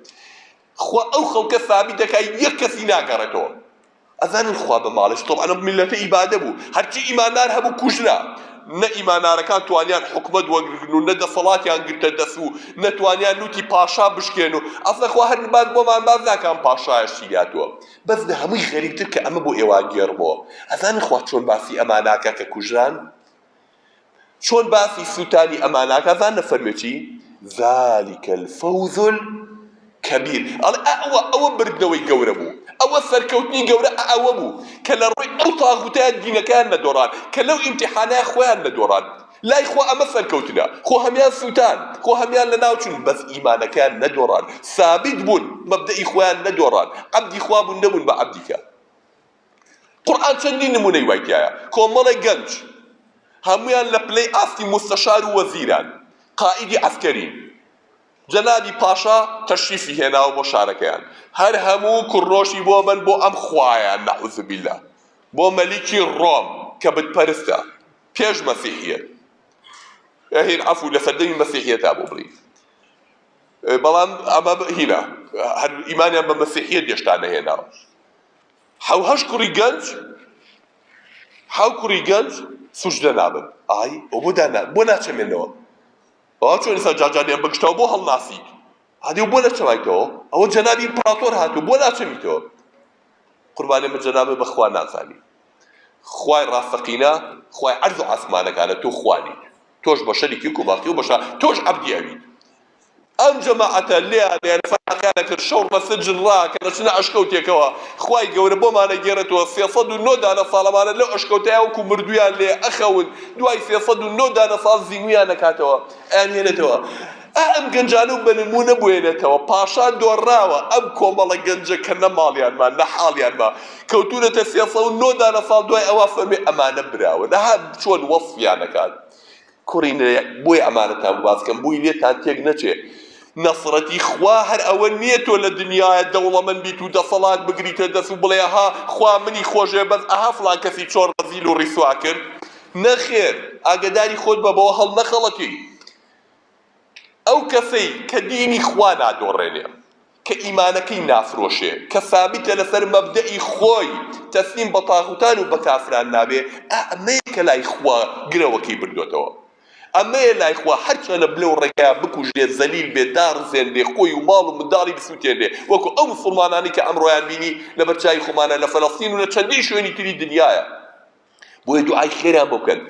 S1: خوا ئەو خەڵکە ثابت دەکات یەک کەسی ناگەڕێتەوە ئەزانن خوا بە ماڵش طبعا ئەم میلەتە ئیبادە بوو هەرچی ئیماندار هەبوو کوژرا نە ئیماندارەکان توانیان حکومەت وەرگرتن و نە دەسەڵاتیان گرتە دەست و نەتوانیان نوتی پاشا بشکێن و ئەسڵە خوا هەر باز بۆمان باز ناکەم پاشایەش چیاتوە بەس لە هەمووی غەریبتر کە ئەمە بۆ ئێوە گێڕبەوە ئەزانن خوا چۆن باسی ئەماناکە کە کوژران چۆن باسی سووتانی ئەماناکە ئەزان نەفەرمێ چی ذلك الفوز الكبير ئەوە بردنەوەی گەورە بوو ئەوە سەرکەوتنی گەورە ئەوە بوو کە لە ڕووی ئەو تاغوتەیە دینەکان نەدۆڕان کە لەو ئیمتیحانەیە خۆیان نەدۆڕان لای خۆ ئەمە سەرکەوتنە خۆ هەمیان سووتان خۆ هەمیان لە ناوچوون بەس ئیمانەکان نەدۆڕان سابت بوون مەبدەئی خۆیان نەدۆڕان عەبدی خوا بوون نەبوون بە عەبدیکە قورئان چەندین نمونەی وای تایە کۆمەڵێک گەنج هەمویان لە پلەی ئاستی مستەشار و وەزیران قائیدی عەسکەرین جەنابی پاشا تەشریفی هێناوە بۆ شارەکەیان هەر هەموو کوڕۆشی بۆ بن بۆ ئەم خوایان نەعوذ بالله بۆ مەلیکی ڕۆم کە بتپەرستە پێش مەسیحیەت هین عەفو لە سەردەمی مەسیحیەتا بۆ بڵین بەڵام ئەمە هینە هەر ئیمانیان بە مەسیحیەت هێشتا نەهێناوە حەو کوڕی گەنج سوژدە نابن ئای ئەو بۆ ناچەمێنەوە ئەوە چۆن ئێستا جاجانیان بەگشتەوە بۆ هەڵناسی هادی بۆ نەچەوایتەوە ئەوە جەنابی ئیمپراتۆر هاتوو بۆ ناچەمیتەوە قوربانێ من جەنابێ بە خوا نازانی خوای ڕاستەقینە خوای عەرز و عەسمانەکانە تۆ خوانی تۆش بەشەرێکی کوباقی و بەشە تۆش عەبدی ئەوی ئەم جەماعەتە لێیان فەرقیانە کرد شەڕ بە سجن ڕاکە دەچنە ئەشکەوتێکەوە خوای گەورە بۆمانە گێڕێتەوە 309 دانە ساڵەمانە لەو ئەشکەوتەیە وەکو مردویان لێ ئەخەون دوای 309 دانە ساڵ زیینویان نەکاتەوە ئەیانهێنێتەوە ئەم گەنجانە و بە نمونە بوێنێتەوە پاشا دۆڕاوە ئەم کۆمەڵە گەنجە کە نە ماڵیانمان نە حاڵیانمان کەوتونەتە 309 دانە ساڵ دوای ئەوە فەرمێ ئەمانە براوە نەها چۆن وەصفیان نەکات کوڕینە بۆی ئەمانەتان باسکەم بووی لێتان تێک نەچێ نەسڕەتی خوا هەر ئەوە نییە تۆ لە دنیاە دەوڵەمەند بیت و دەسەڵات بگریتە دەست و بڵێ ها خوا منی خۆشێ بەس ئەها فڵان کەسی چۆن ڕەزیل و ڕیسوا کرد نەخێر ئاگداری خۆت بە بەوە هەڵ نەخەڵەتی ئەو کەسەی کە دینی خوا نادۆڕێنێ کە ئیمانەکەی نافرۆشێ کە ثابتە لەسەر مەبدەئی خۆی تەسلیم بە تاغوتان و بە کافران نابێ ئەمەیە کە لای خوا گرەوەکەی بردوێتەوە ئەمەیە لای خوا هەرچەنە بلێ و ڕێگا بکوژێ زەلیل بێ داڕزێنێ خۆی و ماڵ و منداڵی بسووتێنێ وەکو ئەو مسڵمانانی کە ئەمڕۆیان بینی لە بەرچاوی خۆمانە لە فەلەستین و لە چەندین شوێنی تری دنیایە بۆیە دوعای خێریان بۆ بکەن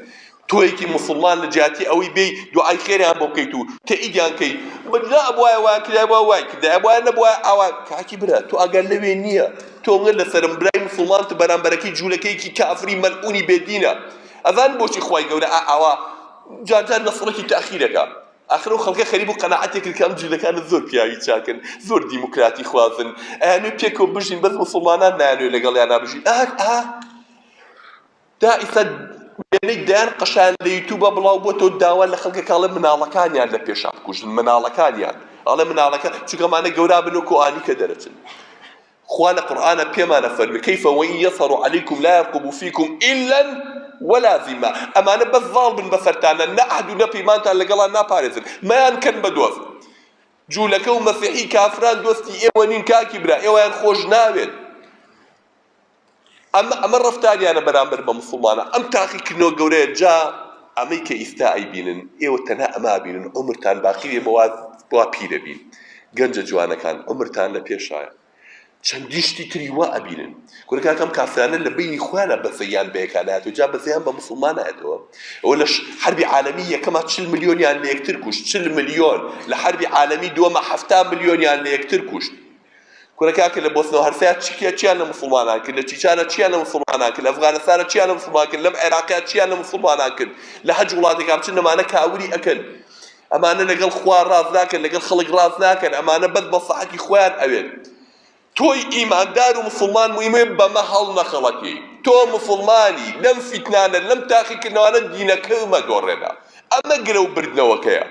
S1: تۆیەکی مسلمان لە جیاتی ئەوەی بێی دوعای خێریان بۆ بکەیت و تەئیدیان کەی بەجا ئەبوایە وایان کردای بۆ وای کردای ئەبوایە نەبوایە ئاوا کاکی برا تۆ ئەگەر لەوێ نییە تۆ ئەنگەر لەسەرم برای مسلمانت بەرامبەرەکەی جوولەکەیکی کافری مەلعونی بێدینە ئەزان بۆچی خوای گەورە ئاوا جارجار نەسڕەتی تەخیرەکە ئاخر و خەڵکە خەریب و قەناعەتێک کرد کە ئەم جوولەکانە زۆر پیاوی چاکن زۆر دیموکراتی خوازن ئەیانوێ پێکەوە بژین بەس مسلمانان نایانوێ لەگەڵیان نابژین دا ئیستا وێنەی دایان قەشایان لە یوتیوبە بڵاو بۆ تۆ داوا لە خەڵکە کاڵێ مناڵەکانیان لە پێشا بکوژن مناڵەکانیان ئەڵێ مناڵەکە چونکەمانە گەورا بن و کۆئانی کە دەرەچن خوا لە قورئانە پێمانە فەرمی کەیفە وەئین یەظهەروا عەلەیکم لا یەرقوبوا فیکم ئیلا ولا ذمة ئەمانە بەس زاڵ بن بەسەرتانە نە عەهد و نە پەیمانتان لەگەڵان ناپارێزن مەیان کەن بە دۆست جوولەکە و مەسیحی کافران دۆستی ئێوە نین کاکی برا ئێوەیان خۆش ناوێت ئەمە ڕەفتاریانە بەرامبەر بە مسڵمانە ئەم تاقیکردنەوە گەورەیە جا ئەمەی کە ئیستا ئەیبینن ئێوە تەنها ئەما بینن عومرتان باقی بێ بۆ پیرە بین گەنجە جوانەکان عومرتان لە پێشایە چەندی شتی تری وا ئەبینن کورەکەم کافرانە لە بینی خۆیانە بەزەیان بەیەکان هاتووە جا بەزەیان بە مسڵمان هاتەوە ئەوە لە حربی عالەمی یەکەمە 40 ملیۆنیان لە یەکتر کوشت 40 ملیۆن لە حربی عالەمی دووەمە 70 ملیۆنیان لە یەکتر کوشت کوڕەکە لە بۆسنەوە هەرسەیە چیان لە موسڵمانان کرد لە چیچانە چیان لە موسڵمانان کرد لە ئەفغانستانە چیان لە موسڵمانان کرد لەم عێراقیا چیان لە موسڵمانان کرد لە حەج وڵاتێکان بچن ئەمانە کاوری ئەکەن ئەمانە لەگەڵ خوا ڕاز ناکەن لەگەڵ خەڵک ڕاز ناکەن ئەمانە بەد مەسلحەتی خۆیان ئەوێن تۆی ئیماندار و مسلمان مویمێ بەمە هەڵ نەخەڵەکەی تۆ مسلمانی لەم فیتنانە لەم تاقیکردنەوانە دینەکە مەدۆڕێنە ئەمە گرە و بردنەوەکەیە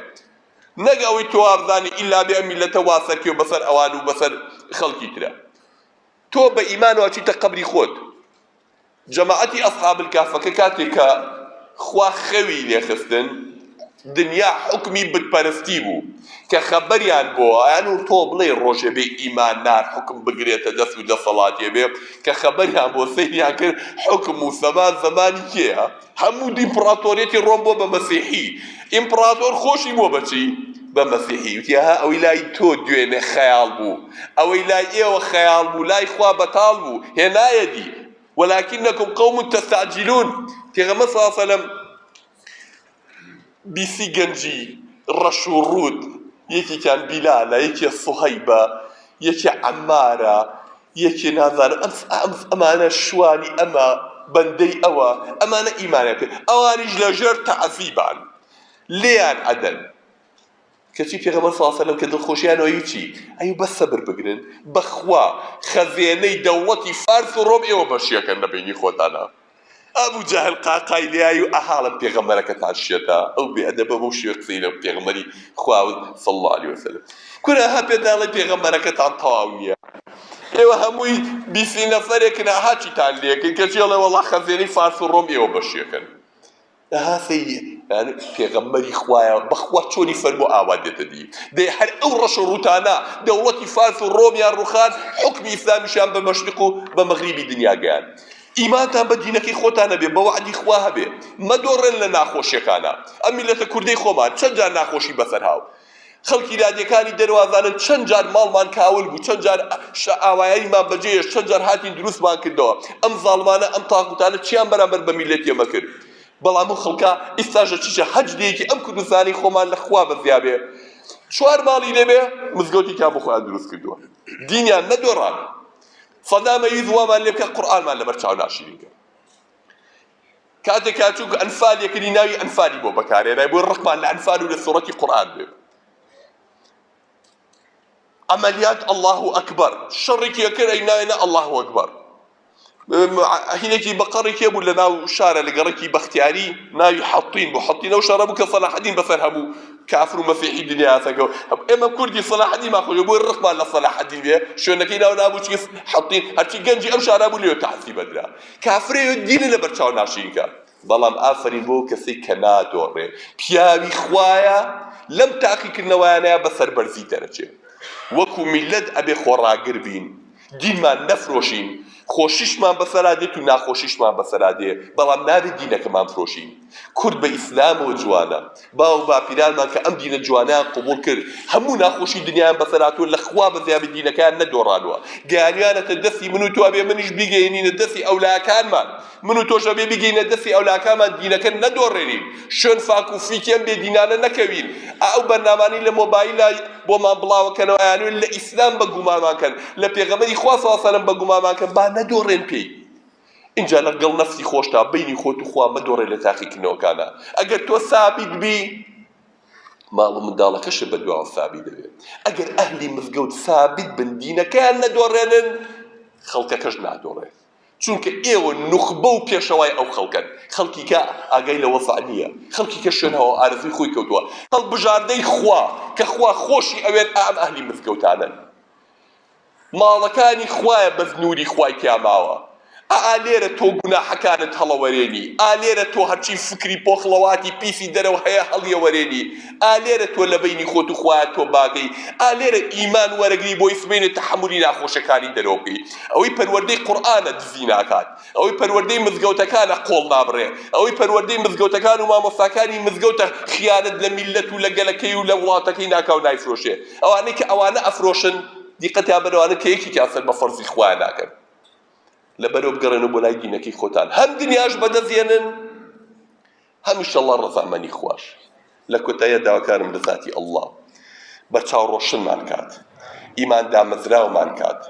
S1: نەک ئەوەی تۆ وابزانی ئیلا بێ ئەم میلەتە واسەرکێ و بەسەر ئەوان و بەسەر خەڵکی ترە تۆ بە ئیمانەوە چیتە قەبری خۆت جەماعەتی ئەصحاب الکافەکە کاتێک کە خوا خەوی لێخستن دنیا حکمی بتپەرستی بوو کە خەبەریان بۆ ئەیان و تۆ بڵێ ڕۆژێ بێ ئیماندار حکم بگرێتە دەست و دەسەڵاتێ بێ کە خەبەریان بۆ سەیریان کرد حکم و سەمان زەمانی کێیە هەموو ئیمپراتۆریەتی ڕۆم بۆ بە مەسیحی ئیمپراتۆر خۆشی بۆ بەچی بە مەسیحی وتی ها ئەوەی لای تۆ دوێنێ خەیاڵ بوو ئەوەی لای ئێوە خەیاڵ بوو لای خوا بەتاڵ بوو هێنایەدی ولكنكم قوم تستعجلون پێغەمبەر صلی الله علیه وسلم بیسی گەنجی ڕەش و ڕوود یەکێکیان بیلالە یەکێ سوهەیبە یەکێ عەمارە یەکێ نازانم ئەمانە شوانی ئەمە بەندەی ئەوە ئەمانە ئیمانیان کرد ئەوانیش لەژێر تەعەذیبان لێیان ئەدەن کەچی پێغەمبەر صلی الله علیه وسلم کە دڵخۆشیانەوەی چی ئەی بە سەبر بگرن بەخوا خەزێنەی دەوڵەتی فارس و ڕۆم ئێوە بەشیەکەن لە بینی خۆتانە ئەبوو جەهل قاقای لێایی و ئەهاڵم پێغەمبەرەکەتان شێتە ئەو بێئەدەبە بەو شێوە قسەی لە پێغەمبەری خواون صلی الله علیه وسلم کورە ها پێداڵی پێغەمبەرەکەتان تەواو نییە ئێوە هەمووی بیسی نەفەرێکن ئاها چیتان لێکن کەچی ئەڵێ وەڵا خەزێنەی فارس و ڕۆم ئێوە بەشیەکەن ئەها سەیە يعني پێغەمبەری خوایە بەخوا چۆنی فەرموو ئاوا دێتە دی دەی هەر ئەو ڕەش و ڕووتانە دەوڵەتی فارس و ڕۆمیان ڕووخان حکمی ئیسلامیشیان بە مەشرق و بە مەغریبی دنیا گەیان ئیمانتان بە دینەکەی خۆتانە بێ بە وعدی خوا هەبێ مەدۆڕێن لە ناخۆشیەکانە ئەم میلەتە کوردەی خۆمان چەند جار ناخۆشی بەسەر هاو خەڵکی رادیەکانی دەروازانن چەند جار ماڵمان کاول بوو چەند جار ئاوایەریمان بەجێیەش چەند جار هاتین دروستمان کردەوە ئەم زاڵمانە ئەم تاغوتانە چیان بەرامبەر بە میلەتی ئێمە کرد بەڵام ئەو خەڵکە ئێستاژە چیچە هەجدەیەکی ئەم کوردستانی خۆمان لە خوا بەزیابێ چوار ماڵی لێبێ مزگەوتی کام بۆ خۆیان دروست کردووە دینیان نەدۆڕان سەدامە ویدوامان لێ بکە قورئانمان لەبەر چاو ناشرین کرد کاتێک کاچوو ئەنفال یەکردی ناوی ئەنفالی بۆ بەکارهێنای بۆ ڕقمان لە ئەنفال و لە سوڕەتی قورئان بێ عملیات الله ئەکبەر شەڕێکی یەکرد ئەی ناوێنە الله ئەکبەر هینێکی بەقەڕێکی بوو لە ناو شارە لە گەڕێکی بەختیاری ناوی حەطین بوو حەطینە و شەڕە بوو کە سەلاحەدین بەسەر هەبوو کافر و مەسیحی دنیا هاتەکەوە ئێمە کوردی سەلاحەدین ماخۆی بۆی ڕقمان لە سەلاحەدین بێ شوێنەکەی ناو نابوو چی حەطین هەرچی گەنجی ئەم شارە بوو لێوە تەعەزیب بدرا کافرێ دینی لەبەر چاو ناشرینکە بەڵام ئافرین بۆ کەسێک کە نادۆڕێ پیاوی خوایە لەم تاقیکردنەوەیانەیە بەسەر بەرزی دەرەچێ وەکو میلەت ئەبێ خۆڕاگر بین دینمان نەفرۆشین خۆشیشمان بەسەرادێت و ناخۆشیشمان بەسەرادێ بەڵام نابێت دینەکەمان فرۆشین کورد بە ئیسلامەوە جوانە باو باپیرانمان کە ئەم دینە جوانیان قبول کرد هەموو ناخۆشی دنیایان بەسەراتوە لە خوا بەزیابێت دینەکەیان نەدۆڕانوە گەیانیانەتە دەستی من و تۆ ئەبێ منیش بیگەینینە دەستی ئەولاکانمان من و تۆش ئەبێ بگەینە دەستی ئەولاکانمان دینەکە نەدۆڕێنین شوێن فاک و فیکێن بێ دینانە نەکەوین ئەو بەرنامانی لە مۆبایلە بۆمان بڵاوەکەنەوە ئەیانوێن لە ئیسلام بەگومانمان کەن لە پێغەمبەری خوا صلی الله علیه وسلم بەگومانمان کەن با نەدۆڕێن پێی اینجا لەگەڵ نەفسی خۆشتا بینی خۆت و خوا مەدۆڕێ لە تاقیکردنەوەکانە ئەگەر تۆ سابیت بی ماڵ و منداڵەکەشە بەدواوە سابی دەبێت ئەگەر ئەهلی مزگەوت سابیت بن دینەکەیان نەدۆڕێنن خەڵکەکەش نادۆڕێت چونکە ئێوە نوخبە و پێشەوای ئەو خەڵکن خەڵکی کە ئاگای لە وەسع نییە خەڵکی کە شوێنەوە ئارزوی خۆی کەوتووە هەڵ بژاردەی خوا کە خوا خۆشی ئەوێن ئەم ئەهلی مزگەوتانن ماڵەکانی خوایە بە نووری خوای تیاماوە ئالێرە تۆ گوناحەکانت هەڵەوەرێنی ئالێرە تۆ هەرچی فکری پۆخڵەواتی پیسی دەرەوە هەیە هەڵیەوەرێنی ئالێرە تۆ لە بینی خۆت و خوایە تۆ باگەی ئالێرە ئیمان وەرەگری بۆی سبەینە تەحەمولی ناخۆشەکانی دەرەوەکەی ئەوەی پەروەردەی قورئانە دزی ناکات ئەوەی پەروەردەی مزگەوتەکانە قۆڵ نابڕێ ئەوەی پەروەردەی مزگەوتەکان و مامۆستاکانی مزگەوتە خیانەت لە میلەت و لە گەلەکەی و لە وڵاتەکەی ناکاو نایفرۆشێ ئەوانەی کە ئەوانە ئەفرۆشن دیقەتیان بەرەوانە کە یەکی کاسن بە فەرزی خوایە ناکەن لەبەرەوە بگەڕێنە بۆ لای دینەکەی خۆتان هەم دنیاش بەدەستێنن هەم ئینشەڵڵا ڕەزامەنی خوش لە کۆتاییە داواکارم لە ذاتی ئەڵڵا بەرچاو ڕۆشنمان کات ئیمان دامەزراومان کات.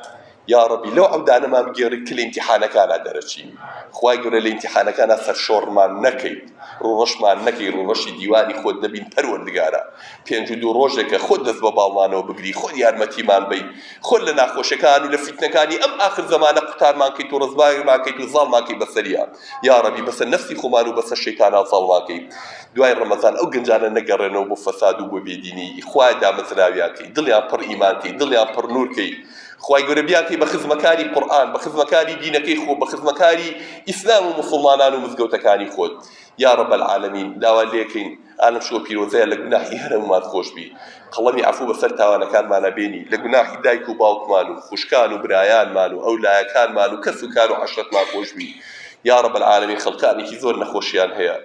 S1: یا ڕەبی لەو ئەودانەمان بگێڕی کە لە ئیمتیحانەکانە دەرەچین. خوای گەورە لە ئیمتیحانەکانە سەرشۆڕمان نەکەیت، ڕوڕەشمان نەکەی، ڕوڕەشی دیوانی خۆت نەبین پەروەردگارە. 52 ڕۆژێکە خۆت دەست بە باڵمانەوە بگری، خۆت یارمەتیمان بی، خۆت لە ناخۆشەکان و لە فیتنەکانی ئەم ئاخر زەمانە قوتارمان کەیت و ڕزبایمان کەیت و زاڵمان کەیت بەسەریان. یا ڕەبی بەسەر نەفسی خۆمان و بەسەر شەیتانە زاڵمان کەیت. دوای ڕەمەزان ئەو گەنجانە نەگەڕێنەوە بۆ فەساد و بۆ بێدینی، خوای دامەزراویان کەی، دڵیان پڕ ئیمان کەی، دڵیان پڕ نور کەی. خوای گەورە بیاکەی بە خزمەکاری قورئان، بە خزمەکاری دینەکەی خۆ، بە خزمەکاری ئیسلام و موسڵمانان و مزگەوتەکانی خۆت. یا رب العالمین داوا لێکەین ئالم شۆ پیرۆزەیە لە گوناحی هەرمومان خۆش بی، قەڵەمی عەفو بەسەر تاوانەکانمانە بێنی، لە گوناحی دایک و باوکمان و خوشکان و برایانمان و ئەولایەکانمان و کەس و کار و عەشرەتمان خۆش بی. یا رب العالمین خەڵکانێکی زۆر نەخۆشیان هەیە،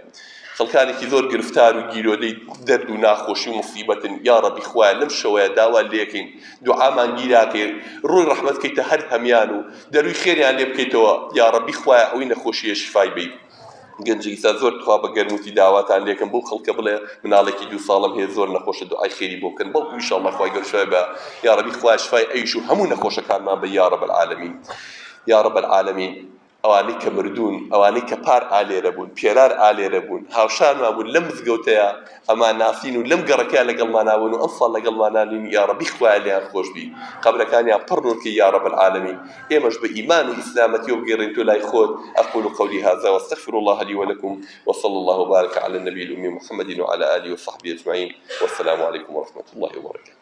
S1: خەڵکانێکی زۆر گرفتار و گیرۆدەی دەرد و ناخۆشی و موسیبەتن. یا ڕەبی خوایە لەم شەوەیە داوا لێکەین دوعامان گیراکەی، ڕووی ڕەحمەت کەیتە هەر هەمیان و دەروی خێریان لێ بکەیتەوە. یا ڕەبی خوایە ئەوەی نەخۆشیە شیفای بی. گەنجەیسا زۆر تخوا بە گەرموتی داواتان لێکم بۆ خەڵکە بڵێ مناڵێکی 2 ساڵم هەیە زۆر نەخۆشە، دوعای خێری بۆ بکەن، بەڵکو ئینشاءالله خوای گەورە شفای بە. یا ڕەبی خوایە شفای ئەیش و هەموو نەخۆشەکانمان بە. یا رب العالمین. یا رب العالمین ئەوانەی کە مردوون، ئەوانەی کە پار ئالێرە بوون، پێرار ئالێرە بوون، هاوشانمان بوون لەم مزگەوتەیە، ئەمان ناسین و لەم گەڕەکەیان لەگەڵمانە بوون و ئەم ساڵ لەگەڵمانان نین. یا ڕەبی خوایە لێیان خۆش بی، قەبرەکانیان پڕ نور کەی. یا رب العالمین ئێمەش بە ئیمان و ئیسلامەتی و بگەڕین تۆ لای خۆت. أقول قولي هذا واستغفر الله لي ولكم، وصلى الله وبارك على النبي الأمي محمد وعلى آله وصحبه أجمعين، والسلام عليكم ورحمة الله وبركاته.